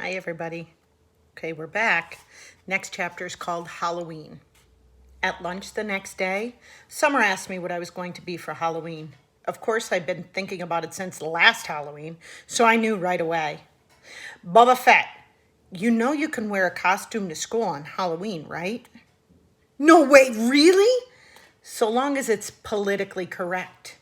Hi, everybody. Okay, we're back. Next chapter is called Halloween. At lunch the next day, Summer asked me what I was going to be for Halloween. Of course, I'd been thinking about it since last Halloween, so I knew right away. Boba Fett, you know you can wear a costume to school on Halloween, right? No, wait, really? So long as it's politically correct.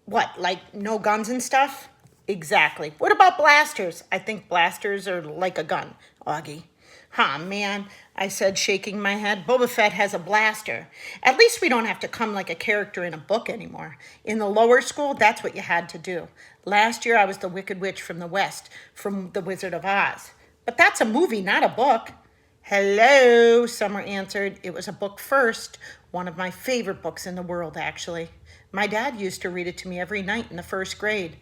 What, like no guns and stuff? Exactly. What about blasters? I think blasters are like a gun, Augie. Huh, man, I said, shaking my head. Boba Fett has a blaster. At least we don't have to come like a character in a book anymore. In the lower school, that's what you had to do. Last year, I was the Wicked Witch from the West, from The Wizard of Oz. But that's a movie, not a book. Hello, Summer answered. It was a book first, one of my favorite books in the world, actually. My dad used to read it to me every night in the first grade.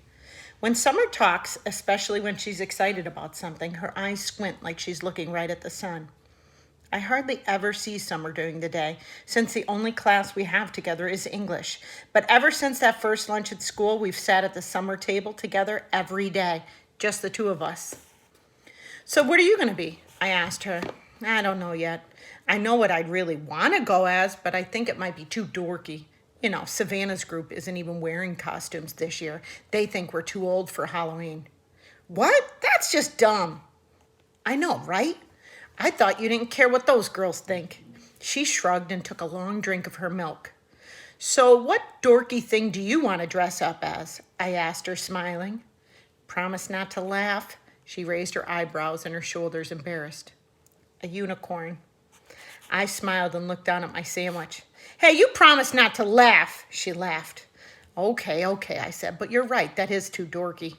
When Summer talks, especially when she's excited about something, her eyes squint like she's looking right at the sun. I hardly ever see Summer during the day, since the only class we have together is English. But ever since that first lunch at school, we've sat at the summer table together every day, just the two of us. So what are you going to be? I asked her. I don't know yet. I know what I'd really want to go as, but I think it might be too dorky. You know, Savannah's group isn't even wearing costumes this year. They think we're too old for Halloween. What? That's just dumb. I know, right? I thought you didn't care what those girls think. She shrugged and took a long drink of her milk. So what dorky thing do you want to dress up as? I asked her, smiling. Promise not to laugh. She raised her eyebrows and her shoulders, embarrassed. A unicorn. I smiled and looked down at my sandwich. Hey, you promised not to laugh, she laughed. Okay, I said, but you're right, that is too dorky.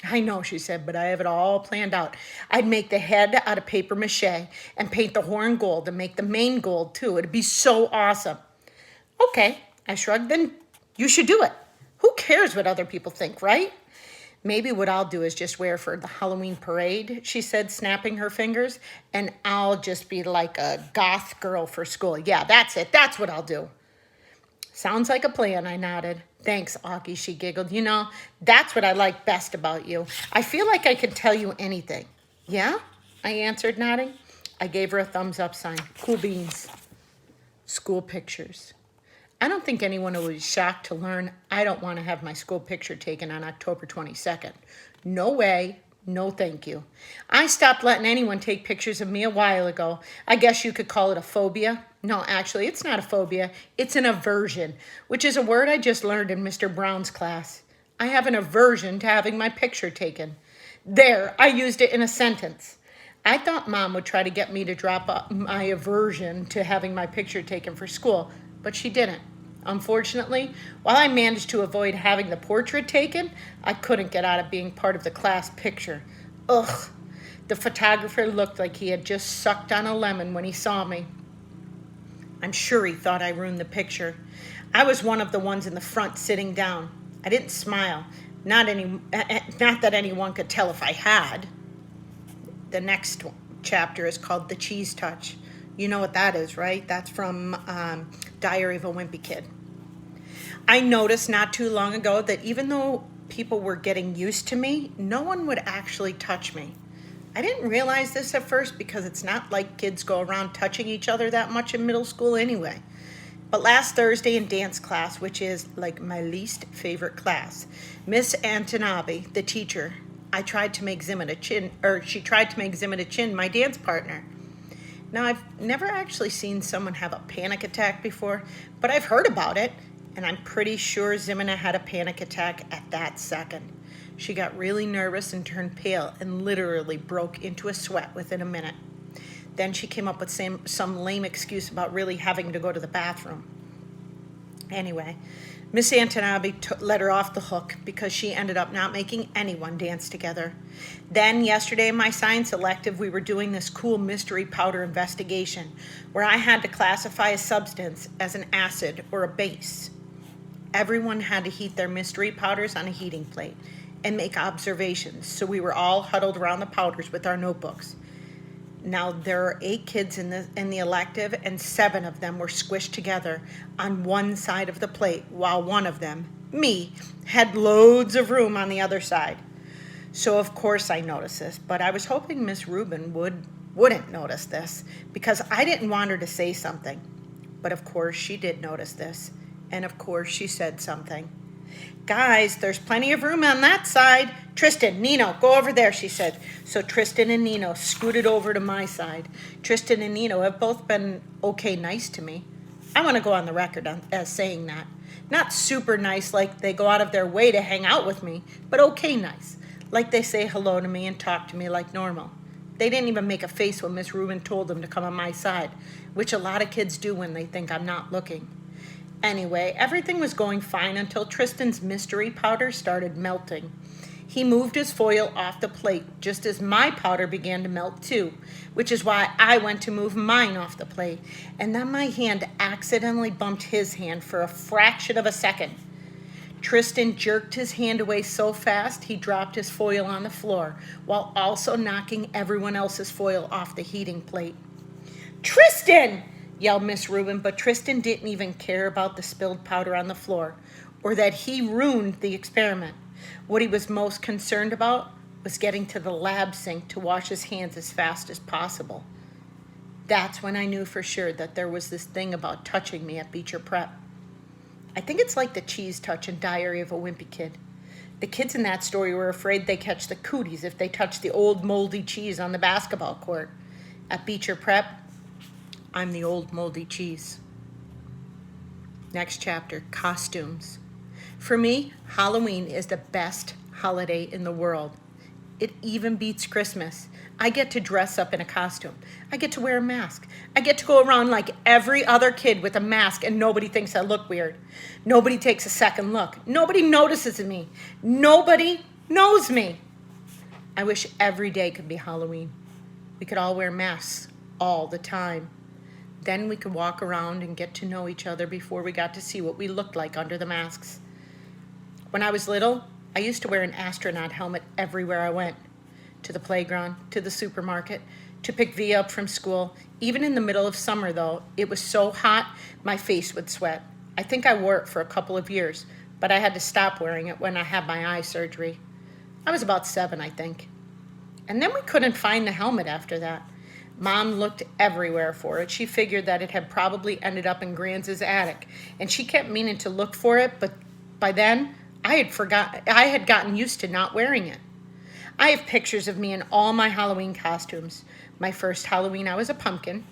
I know, she said, but I have it all planned out. I'd make the head out of paper mache and paint the horn gold and make the mane gold, too. It'd be so awesome. Okay, I shrugged, then you should do it. Who cares what other people think, right? Maybe what I'll do is just wear for the Halloween parade, she said, snapping her fingers, and I'll just be like a goth girl for school. Yeah, that's it. That's what I'll do. Sounds like a plan, I nodded. Thanks, Augie, she giggled. You know, that's what I like best about you. I feel like I could tell you anything. Yeah? I answered, nodding. I gave her a thumbs up sign. Cool beans. School pictures. I don't think anyone will be shocked to learn I don't want to have my school picture taken on October 22nd. No way, no thank you. I stopped letting anyone take pictures of me a while ago. I guess you could call it a phobia. No, actually, it's not a phobia. It's an aversion, which is a word I just learned in Mr. Brown's class. I have an aversion to having my picture taken. There, I used it in a sentence. I thought Mom would try to get me to drop my aversion to having my picture taken for school, but she didn't. Unfortunately, while I managed to avoid having the portrait taken, I couldn't get out of being part of the class picture. Ugh. The photographer looked like he had just sucked on a lemon when he saw me. I'm sure he thought I ruined the picture. I was one of the ones in the front sitting down. I didn't smile. Not that anyone could tell if I had. The next chapter is called The Cheese Touch. You know what that is, right? That's from Diary of a Wimpy Kid. I noticed not too long ago that even though people were getting used to me, no one would actually touch me. I didn't realize this at first because it's not like kids go around touching each other that much in middle school anyway. But last Thursday in dance class, which is like my least favorite class, Miss Antanabi, the teacher, she tried to make Zimit Chin my dance partner. Now, I've never actually seen someone have a panic attack before, but I've heard about it, and I'm pretty sure Zimina had a panic attack at that second. She got really nervous and turned pale and literally broke into a sweat within a minute. Then she came up with some lame excuse about really having to go to the bathroom. Anyway, Miss Antanabi let her off the hook because she ended up not making anyone dance together. Then yesterday in my science elective, we were doing this cool mystery powder investigation where I had to classify a substance as an acid or a base. Everyone had to heat their mystery powders on a heating plate and make observations, so we were all huddled around the powders with our notebooks. Now, there are 8 kids in the elective, and 7 of them were squished together on one side of the plate, while one of them, me, had loads of room on the other side. So of course I noticed this, but I was hoping Miss Rubin wouldn't notice this because I didn't want her to say something. But of course she did notice this, and of course she said something. Guys, there's plenty of room on that side. Tristan, Nino, go over there, she said. So Tristan and Nino scooted over to my side. Tristan and Nino have both been okay nice to me. I want to go on the record as saying that. Not super nice like they go out of their way to hang out with me, but okay nice. Like they say hello to me and talk to me like normal. They didn't even make a face when Miss Rubin told them to come on my side, which a lot of kids do when they think I'm not looking. Anyway, everything was going fine until Tristan's mystery powder started melting. He moved his foil off the plate just as my powder began to melt too, which is why I went to move mine off the plate, and then my hand accidentally bumped his hand for a fraction of a second. Tristan jerked his hand away so fast he dropped his foil on the floor, while also knocking everyone else's foil off the heating plate. "Tristan!" yelled Miss Rubin, but Tristan didn't even care about the spilled powder on the floor, or that he ruined the experiment. What he was most concerned about was getting to the lab sink to wash his hands as fast as possible. That's when I knew for sure that there was this thing about touching me at Beecher Prep. I think it's like the cheese touch in Diary of a Wimpy Kid. The kids in that story were afraid they'd catch the cooties if they touched the old moldy cheese on the basketball court. At Beecher Prep, I'm the old moldy cheese. Next chapter, costumes. For me, Halloween is the best holiday in the world. It even beats Christmas. I get to dress up in a costume. I get to wear a mask. I get to go around like every other kid with a mask and nobody thinks I look weird. Nobody takes a second look. Nobody notices me. Nobody knows me. I wish every day could be Halloween. We could all wear masks all the time. Then we could walk around and get to know each other before we got to see what we looked like under the masks. When I was little, I used to wear an astronaut helmet everywhere I went. To the playground, to the supermarket, to pick Via up from school. Even in the middle of summer, though, it was so hot, my face would sweat. I think I wore it for a couple of years, but I had to stop wearing it when I had my eye surgery. I was about 7, I think. And then we couldn't find the helmet after that. Mom looked everywhere for it. She figured that it had probably ended up in Granz's attic, and she kept meaning to look for it, but by then, I had gotten used to not wearing it. I have pictures of me in all my Halloween costumes. My first Halloween, I was a pumpkin.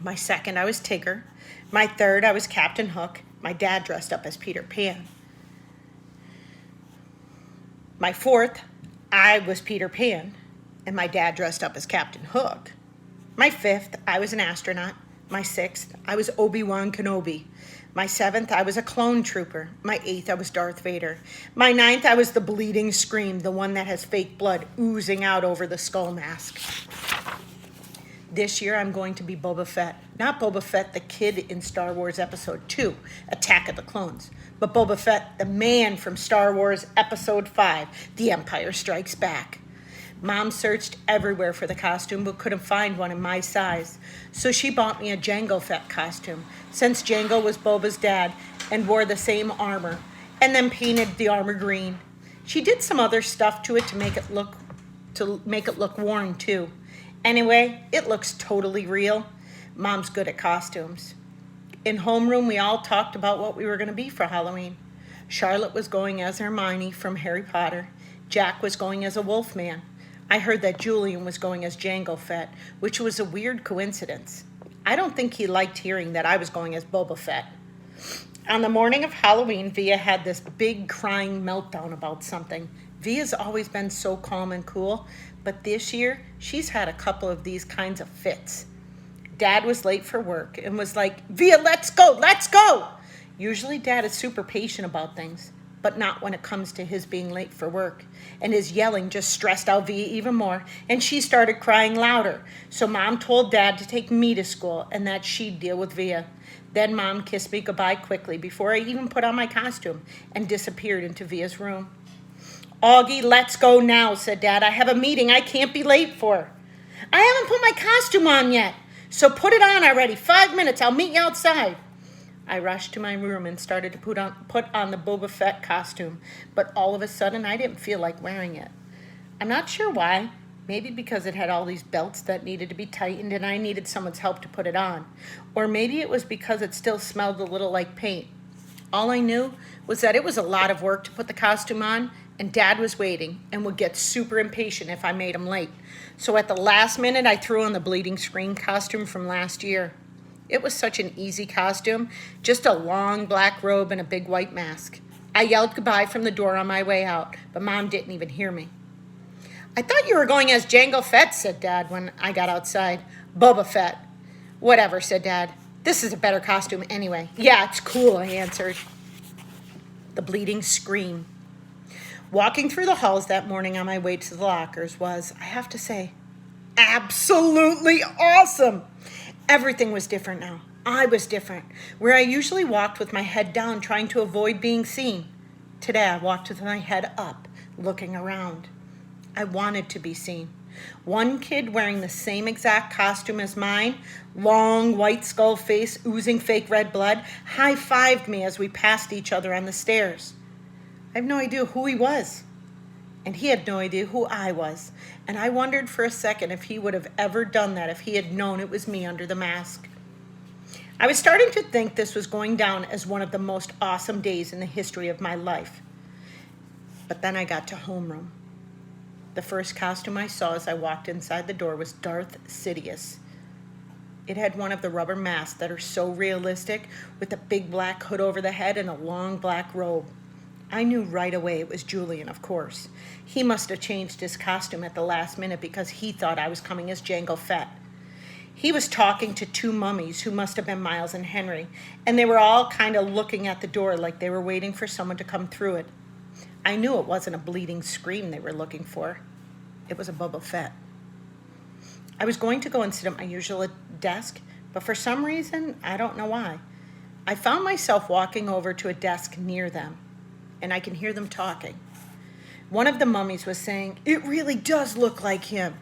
My second, I was Tigger. My third, I was Captain Hook. My dad dressed up as Peter Pan. My fourth, I was Peter Pan, and my dad dressed up as Captain Hook. My fifth, I was an astronaut. My sixth, I was Obi-Wan Kenobi. My seventh, I was a clone trooper. My eighth, I was Darth Vader. My ninth, I was the bleeding Scream, the one that has fake blood oozing out over the skull mask. This year, I'm going to be Boba Fett. Not Boba Fett, the kid in Star Wars Episode 2, Attack of the Clones, but Boba Fett, the man from Star Wars Episode 5, The Empire Strikes Back. Mom searched everywhere for the costume but couldn't find one in my size. So she bought me a Jango Fett costume, since Jango was Boba's dad and wore the same armor, and then painted the armor green. She did some other stuff to it to make it look worn too. Anyway, it looks totally real. Mom's good at costumes. In homeroom, we all talked about what we were going to be for Halloween. Charlotte was going as Hermione from Harry Potter. Jack was going as a Wolfman. I heard that Julian was going as Jango Fett, which was a weird coincidence. I don't think he liked hearing that I was going as Boba Fett. On the morning of Halloween, Via had this big crying meltdown about something. Via's always been so calm and cool, but this year, she's had a couple of these kinds of fits. Dad was late for work and was like, "Via, let's go, let's go!" Usually Dad is super patient about things, but not when it comes to his being late for work. And his yelling just stressed out Via even more, and she started crying louder. So Mom told Dad to take me to school and that she'd deal with Via. Then Mom kissed me goodbye quickly before I even put on my costume and disappeared into Via's room. "Augie, let's go now," said Dad. "I have a meeting I can't be late for." "I haven't put my costume on yet, so put it on already. 5 minutes, I'll meet you outside." I rushed to my room and started to put on the Boba Fett costume, but all of a sudden I didn't feel like wearing it. I'm not sure why. Maybe because it had all these belts that needed to be tightened and I needed someone's help to put it on. Or maybe it was because it still smelled a little like paint. All I knew was that it was a lot of work to put the costume on, and Dad was waiting and would get super impatient if I made him late. So at the last minute, I threw on the bleeding screen costume from last year. It was such an easy costume, just a long black robe and a big white mask. I yelled goodbye from the door on my way out, but Mom didn't even hear me. I thought you were going as Jango Fett, said Dad when I got outside. Boba Fett. Whatever, said Dad. This is a better costume anyway. Yeah, it's cool, I answered. The bleeding scream. Walking through the halls that morning on my way to the lockers was, I have to say, absolutely awesome. Everything was different now. I was different. Where I usually walked with my head down trying to avoid being seen, today I walked with my head up, looking around. I wanted to be seen. One kid wearing the same exact costume as mine, long white skull face oozing fake red blood, high-fived me as we passed each other on the stairs. I have no idea who he was, and he had no idea who I was, and I wondered for a second if he would have ever done that if he had known it was me under the mask. I was starting to think this was going down as one of the most awesome days in the history of my life. But then I got to homeroom. The first costume I saw as I walked inside the door was Darth Sidious. It had one of the rubber masks that are so realistic, with a big black hood over the head and a long black robe. I knew right away it was Julian, of course. He must have changed his costume at the last minute because he thought I was coming as Jango Fett. He was talking to two mummies who must have been Miles and Henry, and they were all kind of looking at the door like they were waiting for someone to come through it. I knew it wasn't a bleeding scream they were looking for. It was a Boba Fett. I was going to go and sit at my usual desk, but for some reason, I don't know why, I found myself walking over to a desk near them, and I can hear them talking. One of the mummies was saying, "It really does look like him."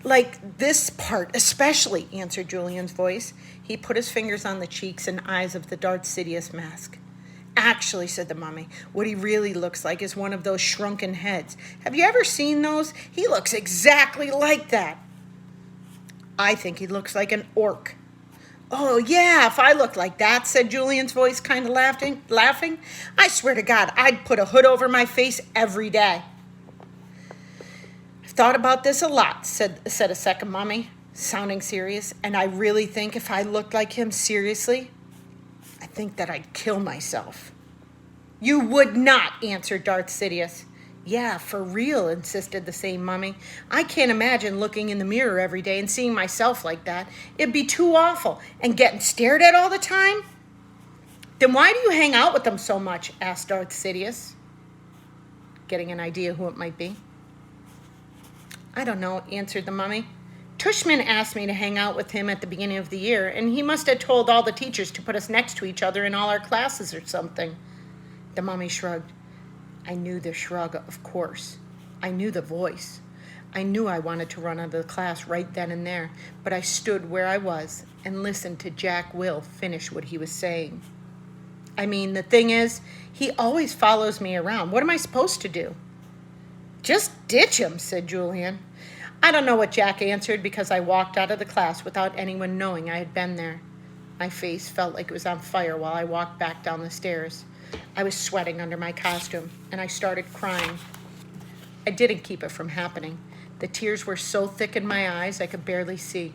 "Like this part especially," answered Julian's voice. He put his fingers on the cheeks and eyes of the Darth Sidious mask. "Actually," said the mummy, "what he really looks like is one of those shrunken heads. Have you ever seen those? He looks exactly like that." "I think he looks like an orc." "Oh, yeah, if I looked like that," said Julian's voice, kind of laughing. "I swear to God, I'd put a hood over my face every day." "I've thought about this a lot," said a second mummy, sounding serious, "and I really think if I looked like him seriously, I think that I'd kill myself." "You would not," answered Darth Sidious. "Yeah, for real," insisted the same mummy. "I can't imagine looking in the mirror every day and seeing myself like that. It'd be too awful. And getting stared at all the time?" "Then why do you hang out with them so much?" asked Darth Sidious, getting an idea who it might be. "I don't know," answered the mummy. "Tushman asked me to hang out with him at the beginning of the year, and he must have told all the teachers to put us next to each other in all our classes or something." The mummy shrugged. I knew the shrug, of course. I knew the voice. I knew I wanted to run out of the class right then and there, but I stood where I was and listened to Jack Will finish what he was saying. "I mean, the thing is, he always follows me around. What am I supposed to do?" "Just ditch him," said Julian. I don't know what Jack answered because I walked out of the class without anyone knowing I had been there. My face felt like it was on fire while I walked back down the stairs. I was sweating under my costume, and I started crying. I didn't keep it from happening. The tears were so thick in my eyes I could barely see,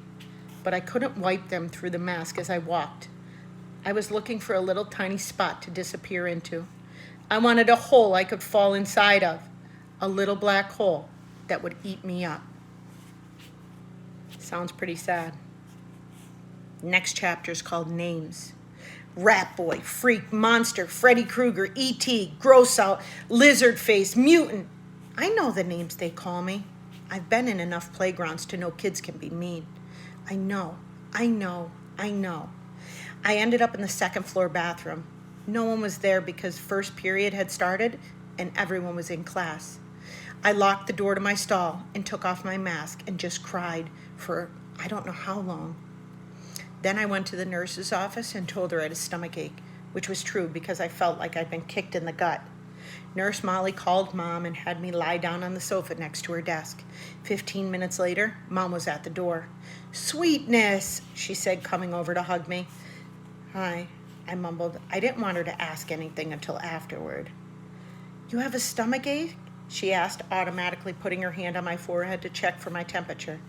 but I couldn't wipe them through the mask as I walked. I was looking for a little tiny spot to disappear into. I wanted a hole I could fall inside of, a little black hole that would eat me up. Sounds pretty sad. Next chapter is called Names. Rat Boy, Freak, Monster, Freddy Krueger, E.T., Gross Out, Lizard Face, Mutant. I know the names they call me. I've been in enough playgrounds to know kids can be mean. I know. I ended up in the second floor bathroom. No one was there because first period had started and everyone was in class. I locked the door to my stall and took off my mask and just cried for I don't know how long. Then I went to the nurse's office and told her I had a stomachache, which was true because I felt like I'd been kicked in the gut. Nurse Molly called Mom and had me lie down on the sofa next to her desk. 15 minutes later, Mom was at the door. "Sweetness," she said, coming over to hug me. "Hi," I mumbled. I didn't want her to ask anything until afterward. "You have a stomach ache?" she asked, automatically putting her hand on my forehead to check for my temperature.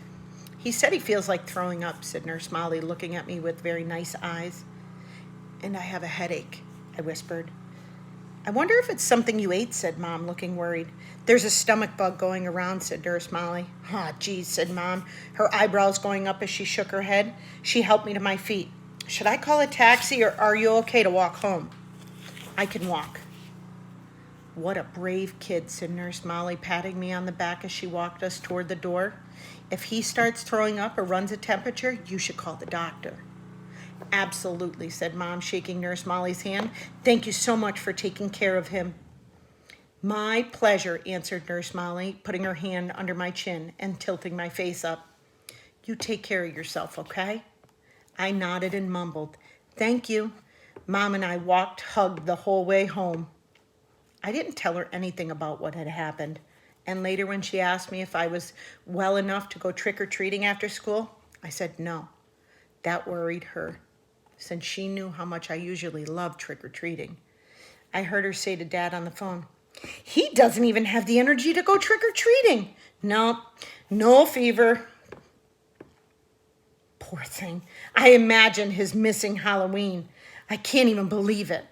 "He said he feels like throwing up," said Nurse Molly, looking at me with very nice eyes. "And I have a headache," I whispered. "I wonder if it's something you ate," said Mom, looking worried. "There's a stomach bug going around," said Nurse Molly. "Ah, geez," said Mom, her eyebrows going up as she shook her head. She helped me to my feet. "Should I call a taxi, or are you okay to walk home?" "I can walk." "What a brave kid," said Nurse Molly, patting me on the back as she walked us toward the door. "If he starts throwing up or runs a temperature, you should call the doctor." "Absolutely," said Mom, shaking Nurse Molly's hand. "Thank you so much for taking care of him." "My pleasure," answered Nurse Molly, putting her hand under my chin and tilting my face up. "You take care of yourself, okay?" I nodded and mumbled, "Thank you." Mom and I walked hugged the whole way home. I didn't tell her anything about what had happened, and later when she asked me if I was well enough to go trick-or-treating after school, I said no. That worried her, since she knew how much I usually loved trick-or-treating. I heard her say to Dad on the phone, "He doesn't even have the energy to go trick-or-treating. No fever." Poor thing. I imagine his missing Halloween. I can't even believe it.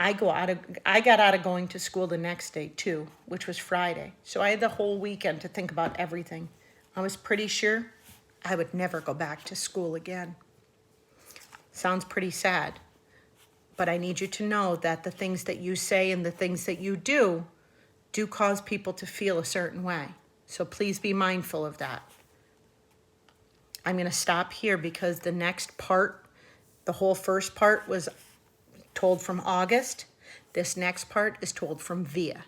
I got out of going to school the next day too, which was Friday. So I had the whole weekend to think about everything. I was pretty sure I would never go back to school again. Sounds pretty sad, but I need you to know that the things that you say and the things that you do cause people to feel a certain way. So please be mindful of that. I'm going to stop here because the next part, the whole first part was told from August. This next part is told from Via.